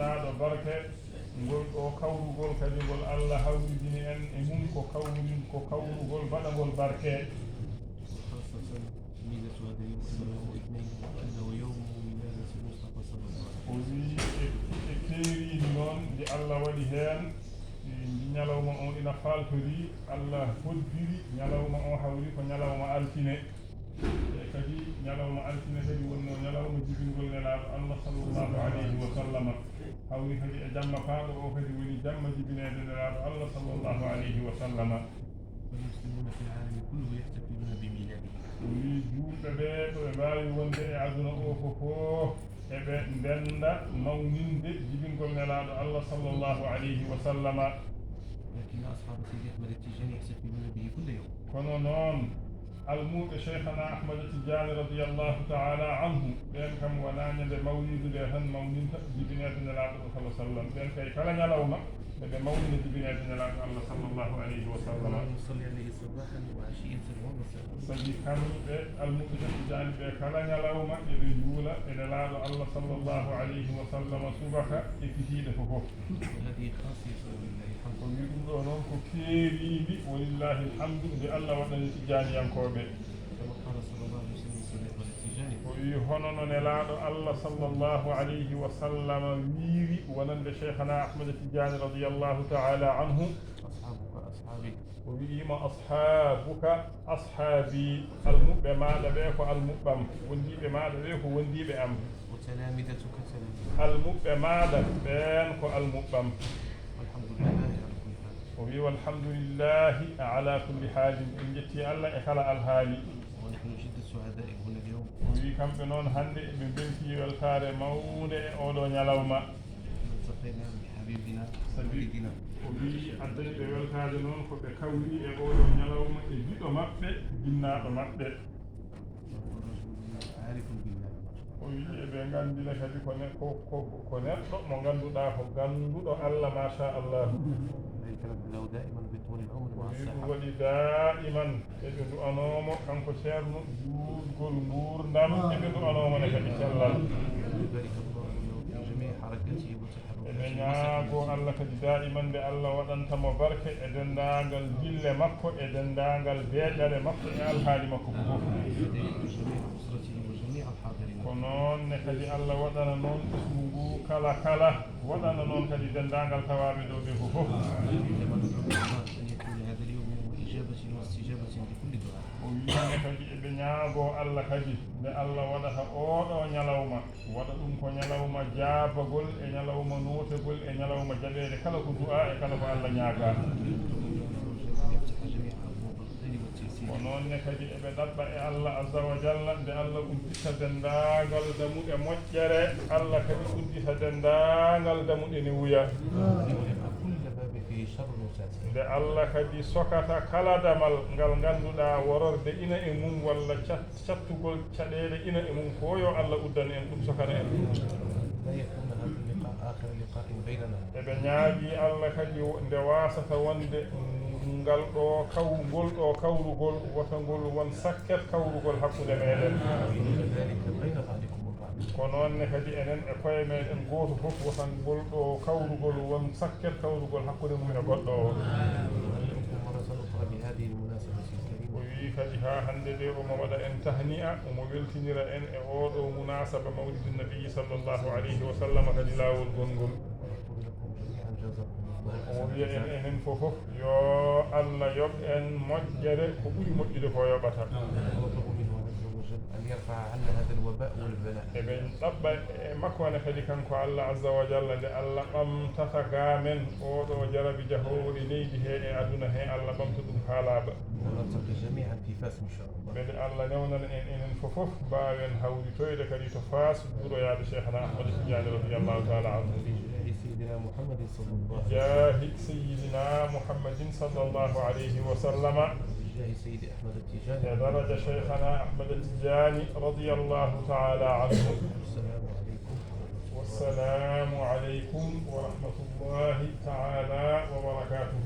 laaɗo barke ngol ɗo kawrugol kadi ngol Allah hawridini en e mum ko kawrugol baɗagol barke. o wi e keeriidi noon nde Allah waɗi heen ñalawma on ina faltori Allah hoddiri ñalawma o hawri ko ñalawma altine e kadi ñalawma altine kadi wonno ñalawma jibingol nelaaɗo Allah sallallahu alayhi wa sallam hawri kadi e jamma paaɗo o kadi woni jamma jibineede nelaaɗo Allah sallallahu alayhi wa sallam. والمسلمون في العالم كله يحتفلون بميلاده. wi juulɓe ɓe ɗo ɓe mbaawi wonde e aduna o fof eɓe ndenda mawninde jibingol nelaaɗo Allah sallallahu alayhi wa sallam. لكن أصحاب سيدي أحمد التجاني يحتفلون به كل يوم. kono noon almuɓe cheikhana ahmada tidiani radiallahu taala anhu ɓen kam wona ñande mawlidude tan mawninta jibinede nelaaɗo sallah sallam ɓen kay kala ñalawma eɓe mawnina jibinede nelaaɗo Allah sallallahu alayhi wa sallam. نصلي عليه صباحا وعشية ومساء. sabi kamɓe almuɓe tidiani ɓe kala ñalawma eɓe juula e nelaaɗo Allah sallallahu alayhi wa sallam subaka e fitiiɗe fofof. وهذه خاصية ولله الحمد. ko wi ɗum ɗo noon ko keeriiɓi walillahi lhamdu nde Allah waɗani tijaniyankoɓe. كما قال صلى الله عليه وسلم سيدي أحمد التجاني. o wi hono no nelaaɗo Allah sallallahu alayhi wa sallam wiiri wonande cheikhana ahmada tidiani radiallahu taala anhu. أصحابك أصحابي. o wiima ashabuka ashaabi almuɓɓe maɗa ɓe ko almuɓɓam wondiɓe maɗa ɓe ko wondiɓe am. وتلامذتك تلامذتي. almuɓɓe maɗa ɓen ko almuɓɓam. والحمد لله على كل حال. o wi walhamdulillahi ala kulli halin en jetti Allah e kala alhaali. ونحن جد سعداء هنا اليوم. o wi kamɓe noon hannde eɓe belti weltare mawnde e oɗo ñalawma. التقينا بحبيبنا سيدنا. o wi addani ɓe weltade noon ko ɓe kawri e oɗo ñalawma e jiɗo maɓɓe jinnaɗo maɓɓe. عارف بالله. o wi eɓe gandina kadi ko neɗɗo mo ganduɗa ko ganduɗo Allah masha Allah. ذلك له دائما بطول العمر مع ɗum الصحة. waɗi daiman eɓe du'anomo kanko ceerno juutgol gurdam eɓe du'anomone kadi cellal. بارك الله له في جميع حركته وتحركاته. eɓe ñaago Allah kadi daiman nde Allah waɗantamo barke e dendagal bille makko e dendagal beeƴale makko e alhaali makko fof. جميع أسرته وجميع الحاضرين. ko noon ne kadi Allah waɗana noon ismu ngu kala waɗana noon kadi dendagal tawaɓe ɗo ɓe fof. عندما ندعو الله أن يكون هذا اليوم من إجابة واستجابة لكل دعاء. o wiine kadi eɓe ñaago Allah kadi nde Allah waɗata oɗo ñalawma waɗa ɗum ko ñalawma jaabagol e ñalawma notegol e ñalawma jaɓede kala ko du'a e kala ko Allah ñaaga. يفتح جميع أبواب الخير والتيسير. ko noonne kadi eɓe ɗaɓɓa e Allah azza wa jalla nde Allah uddita dendagal damuɗe moƴƴere Allah kadi uddita dendagal damuɗe ne wuya. كل باب فيه شر وساتر. nde Allah kadi sokata kala damal ngal ganduɗa wororde ina e mum walla cattugol caɗele ina e mum ko yo Allah uddana en ɗum sokana en. لا يكون هذا اللقاء آخر لقاء بيننا. eɓe ñaagi Allah kadi nde wasata wonde ngal ɗo kawrugol kawrugol wota ngol won sakket kawrugol hakkude meɗen. ذلك بين بعضكم وبعض. ko noonne kadi enen e koye meɗen goto fof wota ngol ɗo kawrugol won sakket kawrugol hakkude mum e goɗɗo o. أهنئكم مرة أخرى بهذه المناسبة o الكريمة. wi kadi ha hande nde omo waɗa en tahni'a omo weltinira en e oɗo munasaba mawlidi nabii sallllahu alayhi wa sallam kadi laawol gongol. ونقول لكم جميعا جزاكم الله omo خيرا. wiya en enen fof yo Allah yoɓ en moƴƴere ko ɓuri moƴƴude ko yoɓata. ونطلب منه عز وجل أن يرفع عنا هذا الوباء والبلاء. eɓen ɗaɓɓa e makkone kadi kanko Allah azza wa jalla nde Allah ɓamtata gamen oɗo jarabi jahowɗi leydi he e aduna he Allah ɓamta ɗum ha laaɓa. ونلتقي جميعا في فاس إن شاء الله. beɗe Allah newnan en enen fof mbawen hawritoyde kadi to Fas ɓuuroyade cheikhana Ahmad Tidiani radiyallahu taala anhu. بجاه سيدنا محمد صلى الله عليه وسلم. jaahi sayidina Muhammadin sallallahu alayhi wa sallama بجاه سيد أحمد التجاني. e daraja cheikhana Ahmad Tidiani radiyallahu taala anhu. السلام عليكم. والسلام عليكم ورحمة الله تعالى وبركاته.